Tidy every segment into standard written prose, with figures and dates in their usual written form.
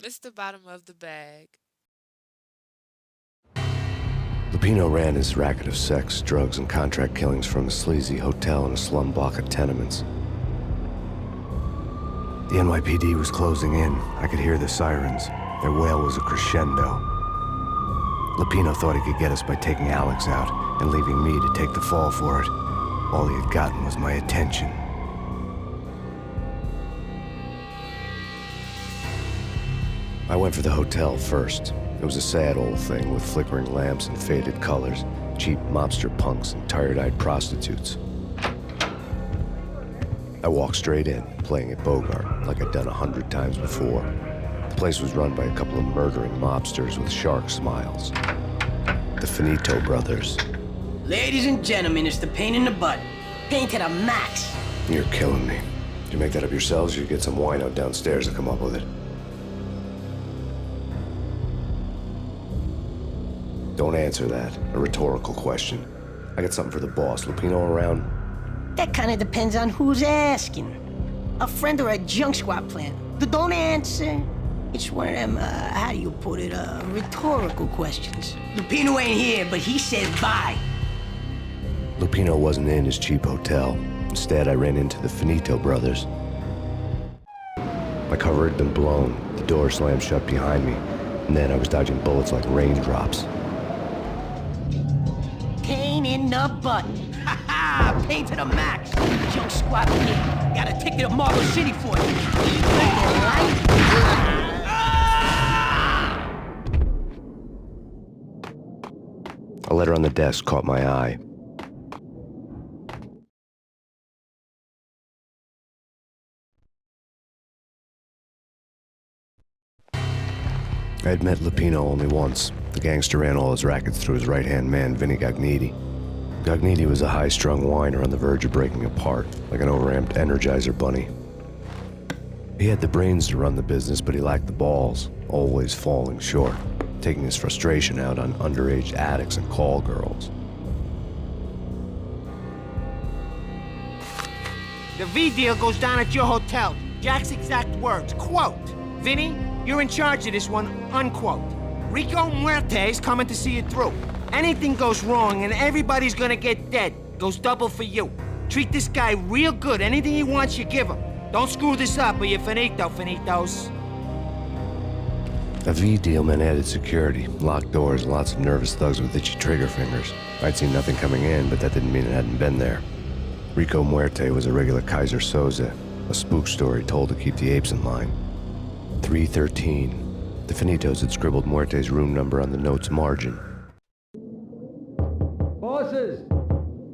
Mr. Bottom of the bag. Lupino ran his racket of sex, drugs, and contract killings from a sleazy hotel in a slum block of tenements. The NYPD was closing in. I could hear the sirens. Their wail was a crescendo. Lupino thought he could get us by taking Alex out and leaving me to take the fall for it. All he had gotten was my attention. I went for the hotel first. It was a sad old thing with flickering lamps and faded colors, cheap mobster punks and tired-eyed prostitutes. I walked straight in, playing at Bogart, like I'd done 100 times before. The place was run by a couple of murdering mobsters with shark smiles. The Finito brothers. Ladies and gentlemen, it's the Payne in the butt. Payne to the max. You're killing me. Did you make that up yourselves, or you get some wino downstairs to come up with it? Don't answer that. A rhetorical question. I got something for the boss. Lupino around? That kind of depends on who's asking. A friend or a junk squad plan. Don't answer. It's one of them, how do you put it, rhetorical questions. Lupino ain't here, but he said bye. Lupino wasn't in his cheap hotel. Instead, I ran into the Finito brothers. My cover had been blown. The door slammed shut behind me. And then I was dodging bullets like raindrops. Payne in the butt. Ha ha! Payne to the max. Junk squad kid. Got a ticket to Marble City for you. A letter on the desk caught my eye. I had met Lupino only once. The gangster ran all his rackets through his right-hand man, Vinny Gagniti. Gagniti was a high-strung whiner on the verge of breaking apart, like an overamped Energizer bunny. He had the brains to run the business, but he lacked the balls, always falling short, taking his frustration out on underage addicts and call girls. The V deal goes down at your hotel. Jack's exact words, quote, "Vinny, you're in charge of this one," unquote. Rico Muerte's coming to see it through. Anything goes wrong and everybody's gonna get dead. Goes double for you. Treat this guy real good. Anything he wants, you give him. Don't screw this up or you're finito, finitos. A V deal meant added security, locked doors, and lots of nervous thugs with itchy trigger fingers. I'd seen nothing coming in, but that didn't mean it hadn't been there. Rico Muerte was a regular Kaiser Soze, a spook story told to keep the apes in line. 313. The Finitos had scribbled Muerte's room number on the note's margin. Bosses!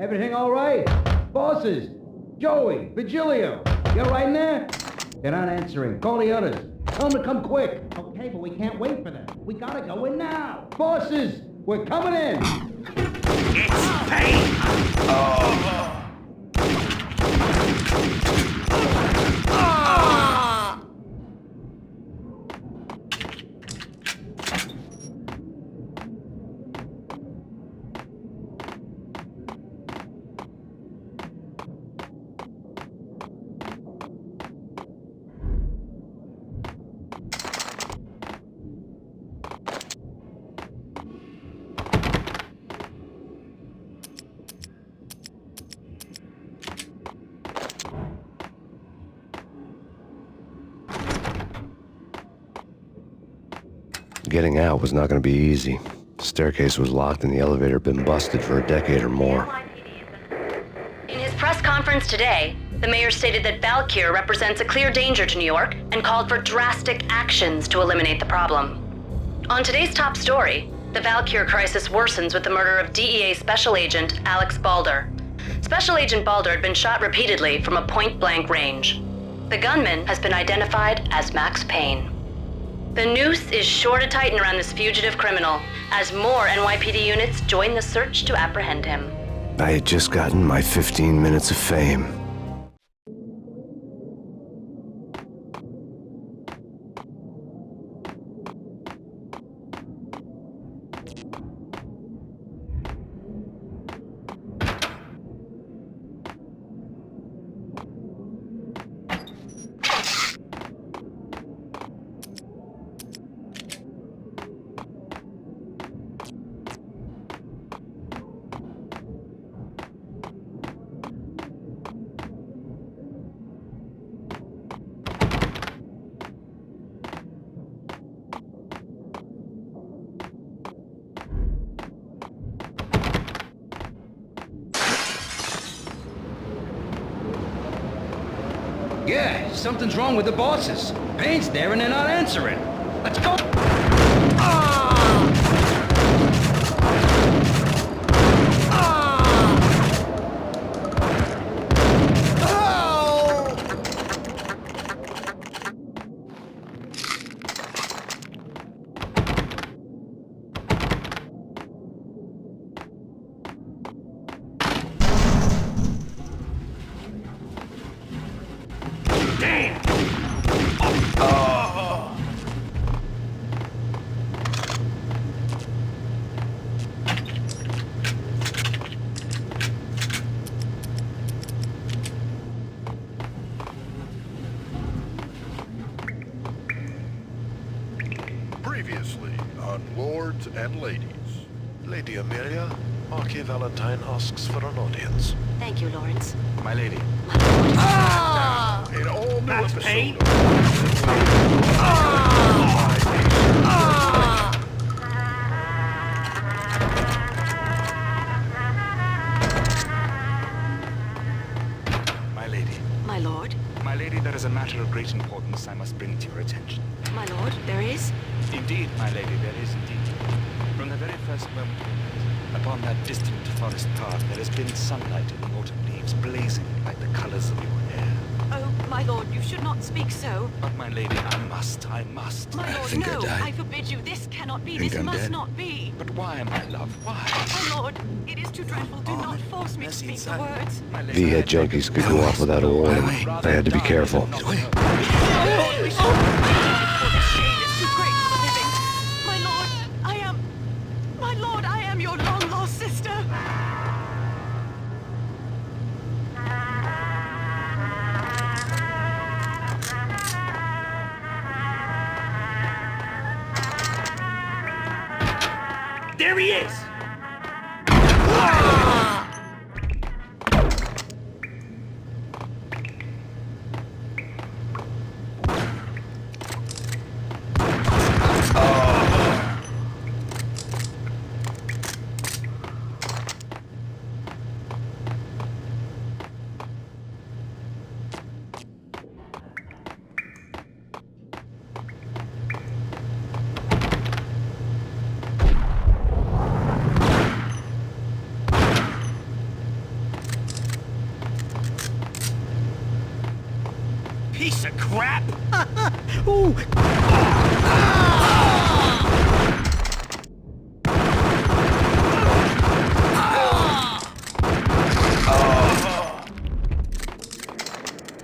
Everything all right? Bosses! Joey! Vigilio! You all right in there? They're not answering. Call the others. Tell them to come quick. Okay, but we can't wait for them. We gotta go in now. Bosses! We're coming in! It's Payne! Oh! Getting out was not going to be easy. The staircase was locked and the elevator had been busted for a decade or more. In his press conference today, the mayor stated that Valkyr represents a clear danger to New York and called for drastic actions to eliminate the problem. On today's top story, the Valkyr crisis worsens with the murder of DEA Special Agent Alex Balder. Special Agent Balder had been shot repeatedly from a point-blank range. The gunman has been identified as Max Payne. The noose is sure to tighten around this fugitive criminal as more NYPD units join the search to apprehend him. I had just gotten my 15 minutes of fame. Yeah, something's wrong with the bosses. Payne's there and they're not answering. Let's go! Previously on Lords and Ladies. Lady Amelia, Marquis Valentine asks for an audience. Thank you, Lawrence. My lady. An all-new That's episode Payne? of My lady. My lord. My lady, there is a matter of great importance I must bring to your attention. My lord, there is? Indeed, my lady, there is indeed. From the very first moment we met, upon that distant forest path, there has been sunlight in the autumn leaves blazing like the colors of your hair. Oh, my lord, you should not speak so. But my lady, I must. My lord, think I no, died. I forbid you. This cannot be. Think This I'm must dead? not be. But why, my love, why? My lord, it is too dreadful. Do not force me to speak the words. My lady, V-head junkies could go off without a warning. I had to be careful. My lord, this shame is too great for the living. My lord, I am your long-lost sister. There he is! Piece of crap! Ooh!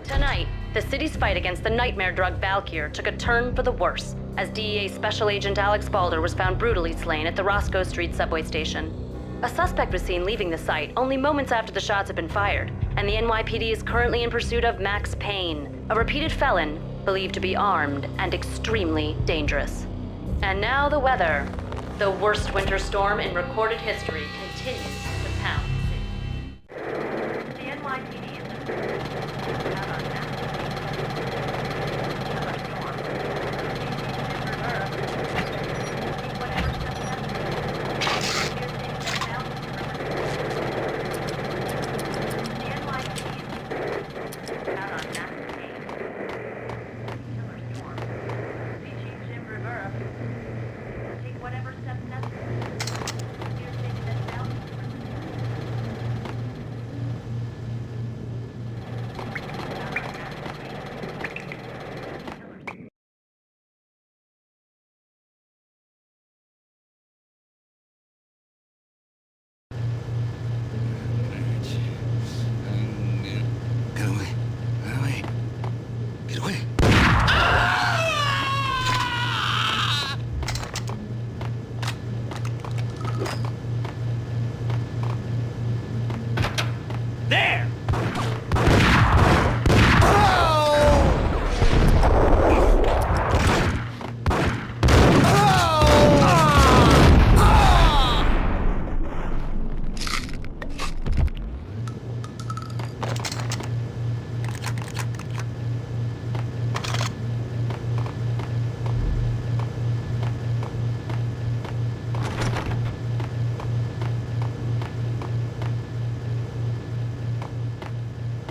Tonight, the city's fight against the nightmare drug Valkyr took a turn for the worse, as DEA Special Agent Alex Balder was found brutally slain at the Roscoe Street subway station. A suspect was seen leaving the site only moments after the shots had been fired, and the NYPD is currently in pursuit of Max Payne, a repeated felon believed to be armed and extremely dangerous. And now the weather. The worst winter storm in recorded history continues to pound the city. The NYPD is in pursuit out on Max Get away. Get away. Get away. There!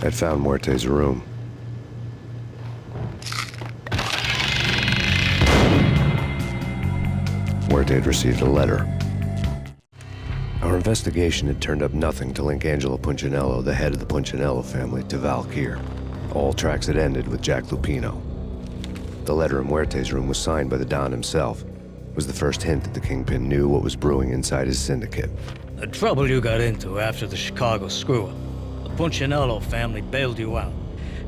I'd found Muerte's room. Muerte had received a letter. Our investigation had turned up nothing to link Angelo Punchinello, the head of the Punchinello family, to Val Kier. All tracks had ended with Jack Lupino. The letter in Muerte's room was signed by the Don himself. It was the first hint that the Kingpin knew what was brewing inside his syndicate. The trouble you got into after the Chicago screw-up. The Punchinello family bailed you out.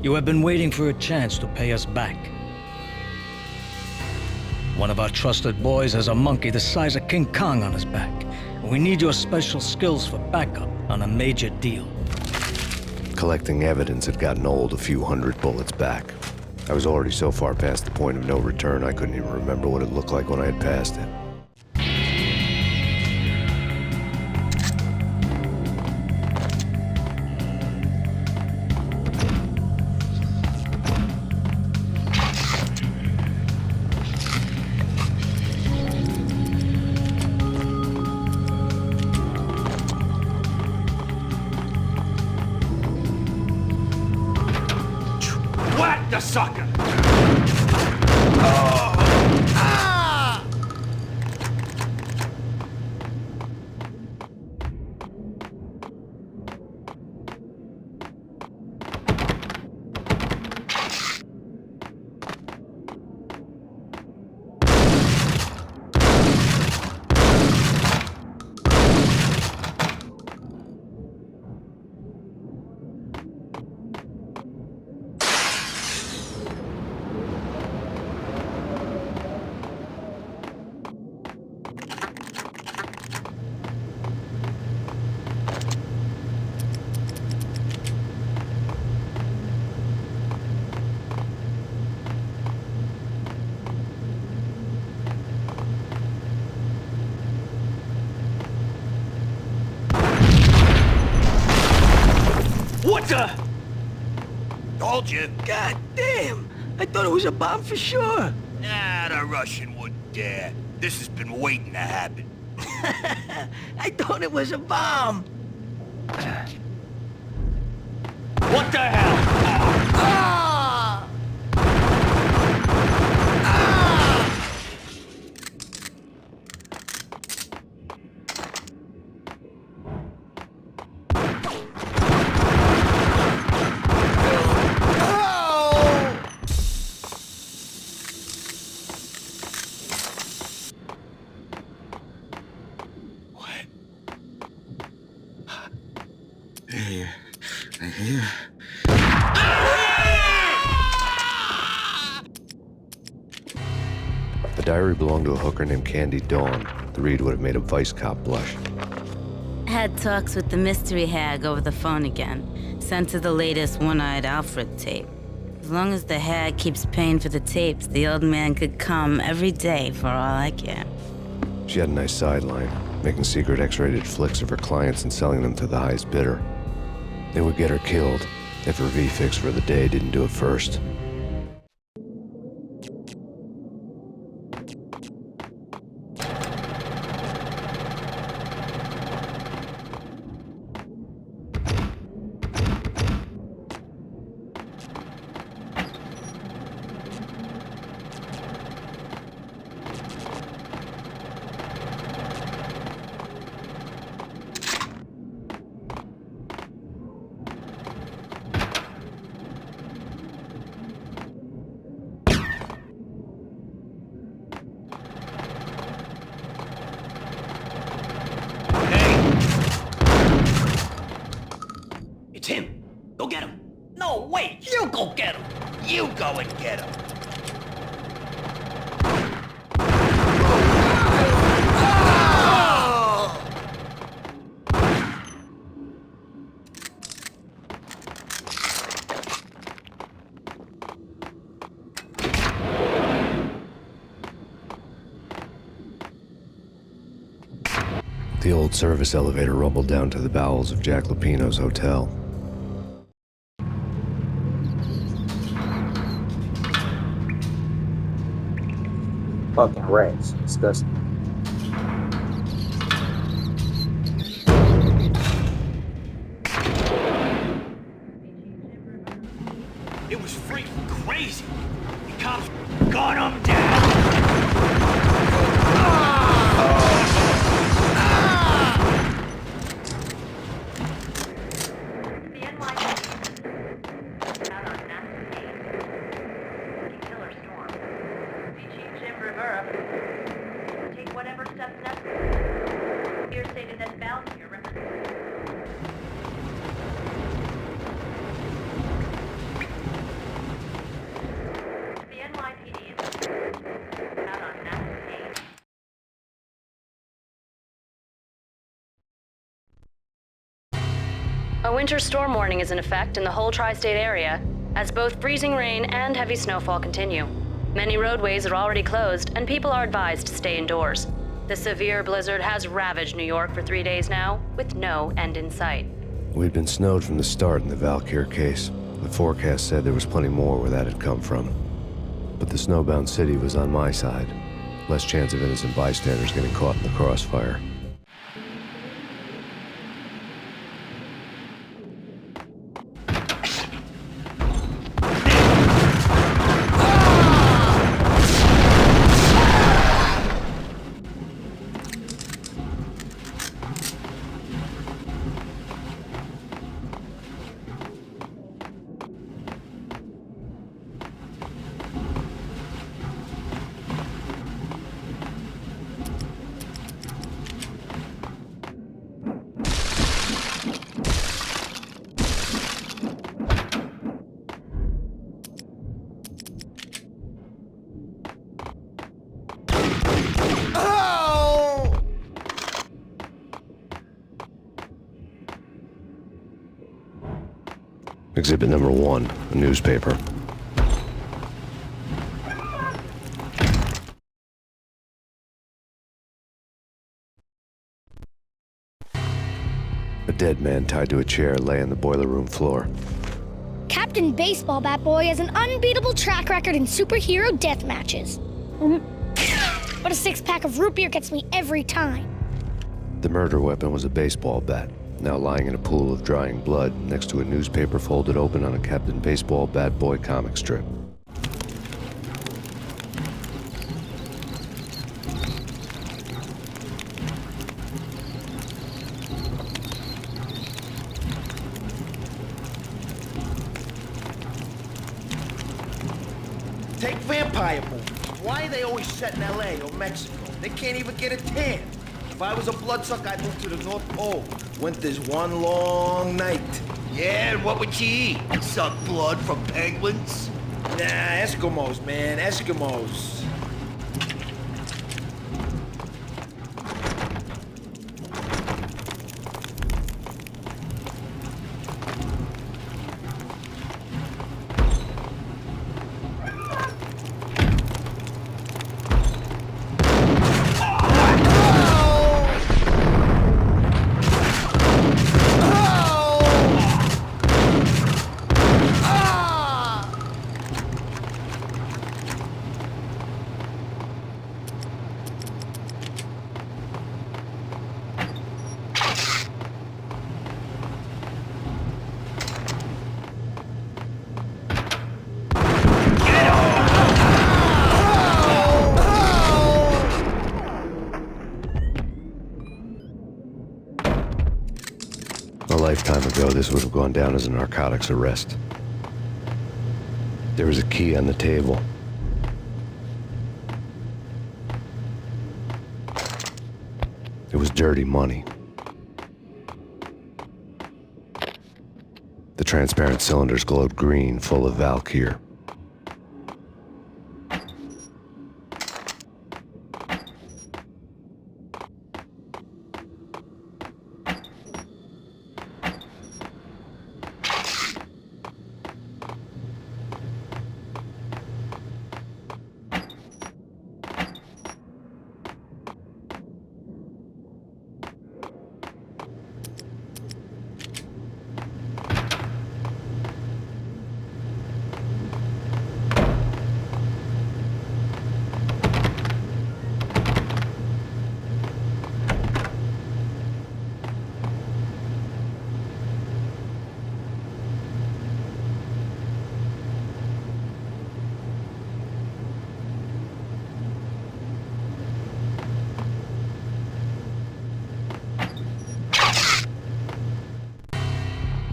You have been waiting for a chance to pay us back. One of our trusted boys has a monkey the size of King Kong on his back. We need your special skills for backup on a major deal. Collecting evidence had gotten old a few hundred bullets back. I was already so far past the point of no return, I couldn't even remember what it looked like when I had passed it. Whack the sucker! What the? Told you. God damn! I thought it was a bomb for sure. Nah, the Russian wouldn't dare. This has been waiting to happen. I thought it was a bomb. What the hell? Ah! The diary belonged to a hooker named Candy Dawn. The read would have made a vice cop blush. Had talks with the mystery hag over the phone again. Sent her the latest One-Eyed Alfred tape. As long as the hag keeps paying for the tapes, the old man could come every day for all I care. She had a nice sideline, making secret X-rated flicks of her clients and selling them to the highest bidder. They would get her killed if her V-fix for the day didn't do it first. It's him. Go get him. No, wait! You go get him! You go and get him. The old service elevator rumbled down to the bowels of Jack Lupino's hotel. Fucking rats. Disgusting. It was freaking crazy. The cops gun him down. Vera. Take whatever steps necessary. Here stated that Valkyrie represents... The NYPD is out on massive Payne. A winter storm warning is in effect in the whole tri-state area, as both freezing rain and heavy snowfall continue. Many roadways are already closed, and people are advised to stay indoors. The severe blizzard has ravaged New York for 3 days now, with no end in sight. We'd been snowed from the start in the Valkyrie case. The forecast said there was plenty more where that had come from. But the snowbound city was on my side. Less chance of innocent bystanders getting caught in the crossfire. Exhibit number 1, a newspaper. A dead man tied to a chair lay on the boiler room floor. Captain Baseball Bat Boy has an unbeatable track record in superhero death matches. But a 6-pack of root beer gets me every time. The murder weapon was a baseball bat, now lying in a pool of drying blood next to a newspaper folded open on a Captain Baseball Bat Boy comic strip. Take vampire movies. Why are they always set in LA or Mexico? They can't even get a tan. If I was a bloodsucker, I'd move to the North Pole. Winter's one long night. Yeah, and what would you eat? Suck blood from penguins? Nah, Eskimos, man, Eskimos. A lifetime ago, this would have gone down as a narcotics arrest. There was a key on the table. It was dirty money. The transparent cylinders glowed green, full of Valkyrie.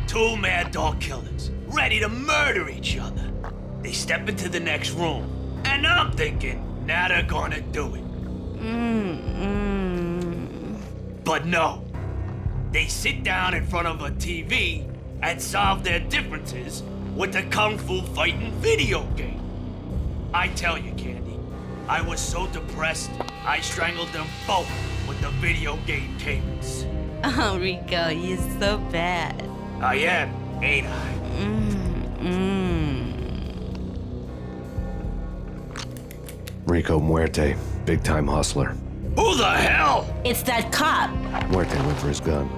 Two mad dog killers, ready to murder each other. They step into the next room, and I'm thinking, Now they're gonna do it. But no. They sit down in front of a TV and solve their differences with a kung fu fighting video game. I tell you, Candy, I was so depressed, I strangled them both with the video game cables. Oh, Rico, you're so bad. I am, ain't I? Rico Muerte, big-time hustler. Who the hell? It's that cop. Muerte went for his gun.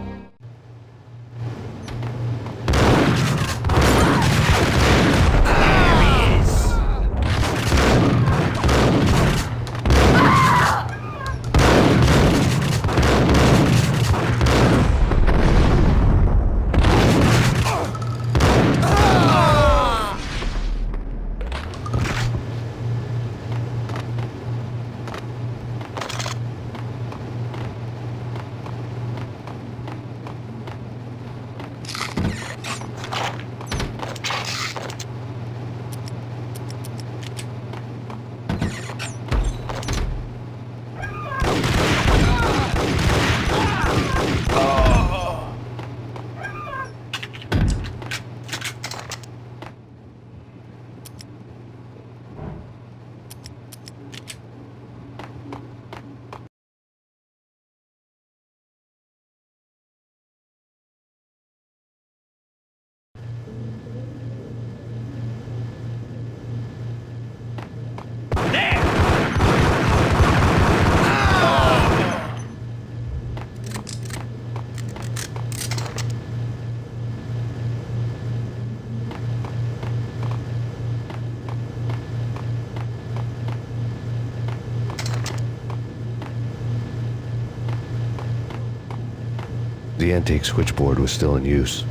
The antique switchboard was still in use.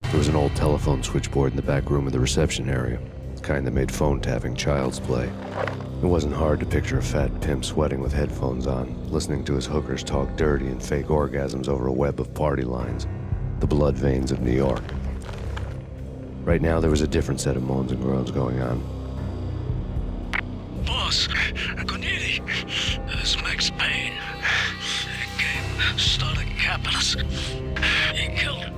There was an old telephone switchboard in the back room of the reception area, the kind that made phone tapping child's play. It wasn't hard to picture a fat pimp sweating with headphones on, listening to his hookers talk dirty and fake orgasms over a web of party lines, the blood veins of New York. Right now, there was a different set of moans and groans going on. Boss, Agniti, this is Max Payne. That game started capping us. He killed him.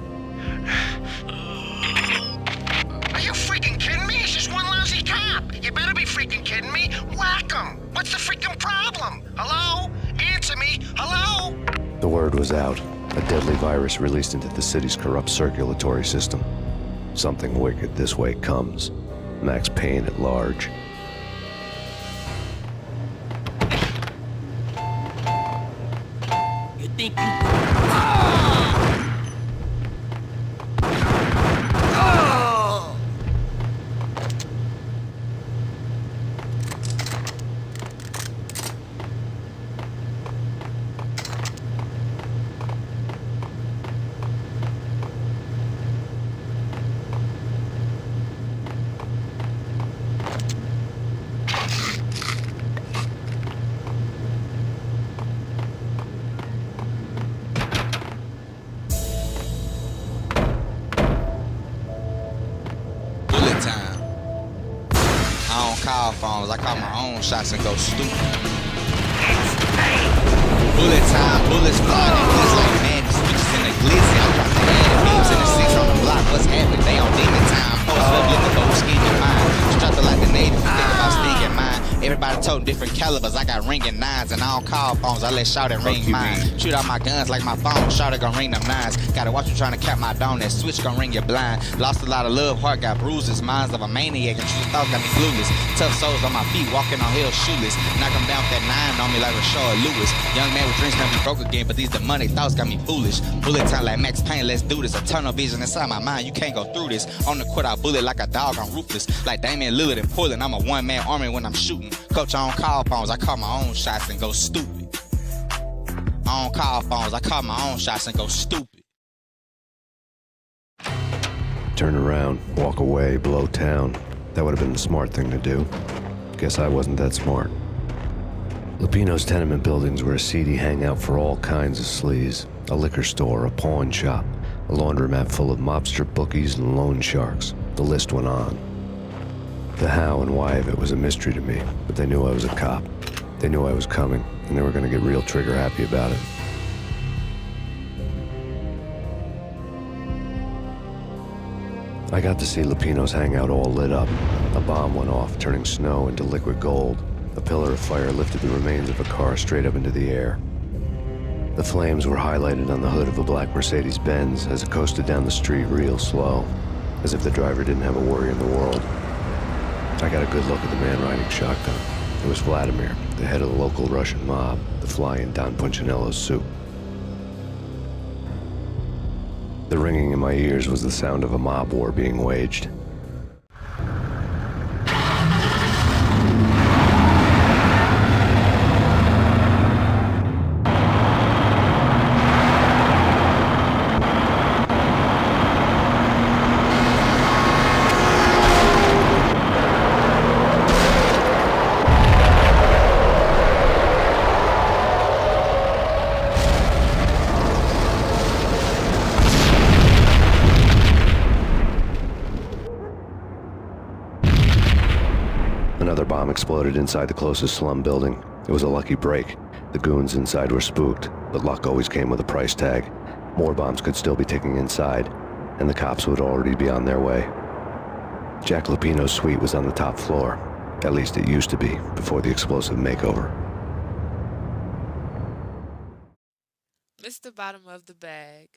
Are you freaking kidding me? It's just one lousy cop. You better be freaking kidding me. Whack him. What's the freaking problem? Hello? Answer me. Hello? The word was out. A deadly virus released into the city's corrupt circulatory system. Something wicked this way comes. Max Payne at large. You think you... Phones. I call my own shots and go stupid. Bullet time, bullets flying and blitz like madness. Switches in the glizzy. I'm dropping beams in the six on the block. What's happening? They on demon time. Post up, get the whole scheme in mind. Structure like the native. Think about sneaking mine. Everybody toting different calibers. I got ringing nines and I don't call phones. I let shout and ring mine. Shoot out my guns like my phone. Shout it gon' ring them nines. Gotta watch you trying to cap my dome. That switch gon' ring you blind. Lost a lot of love. Heart got bruises. Minds of a maniac. And true thoughts got me clueless. Tough souls on my feet. Walking on hills shoeless. Knock them down with that 9 on me like Rashard Lewis. Young man with dreams never be broke again. But these demonic thoughts got me foolish. Bullet time like Max Payne. Let's do this. A tunnel vision inside my mind. You can't go through this. On the court I bullet like a dog. I'm ruthless. Like Damian Lillard in Portland. I'm a one-man army when I'm shooting. Coach, I don't call phones. I call my own shots and go stupid. I don't call phones. I call my own shots and go stupid. Turn around, walk away, blow town. That would have been the smart thing to do. Guess I wasn't that smart. Lupino's tenement buildings were a seedy hangout for all kinds of sleaze. A liquor store, a pawn shop, a laundromat full of mobster bookies and loan sharks. The list went on. The how and why of it was a mystery to me, but they knew I was a cop. They knew I was coming, and they were going to get real trigger happy about it. I got to see Lupino's hangout all lit up. A bomb went off, turning snow into liquid gold. A pillar of fire lifted the remains of a car straight up into the air. The flames were highlighted on the hood of a black Mercedes-Benz as it coasted down the street real slow, as if the driver didn't have a worry in the world. I got a good look at the man riding shotgun. It was Vladimir, the head of the local Russian mob, the fly in Don Punchinello's soup. The ringing in my ears was the sound of a mob war being waged. Another bomb exploded inside the closest slum building. It was a lucky break. The goons inside were spooked, but luck always came with a price tag. More bombs could still be ticking inside, and the cops would already be on their way. Jack Lupino's suite was on the top floor. At least it used to be, before the explosive makeover. Mr. Bottom of the Bag.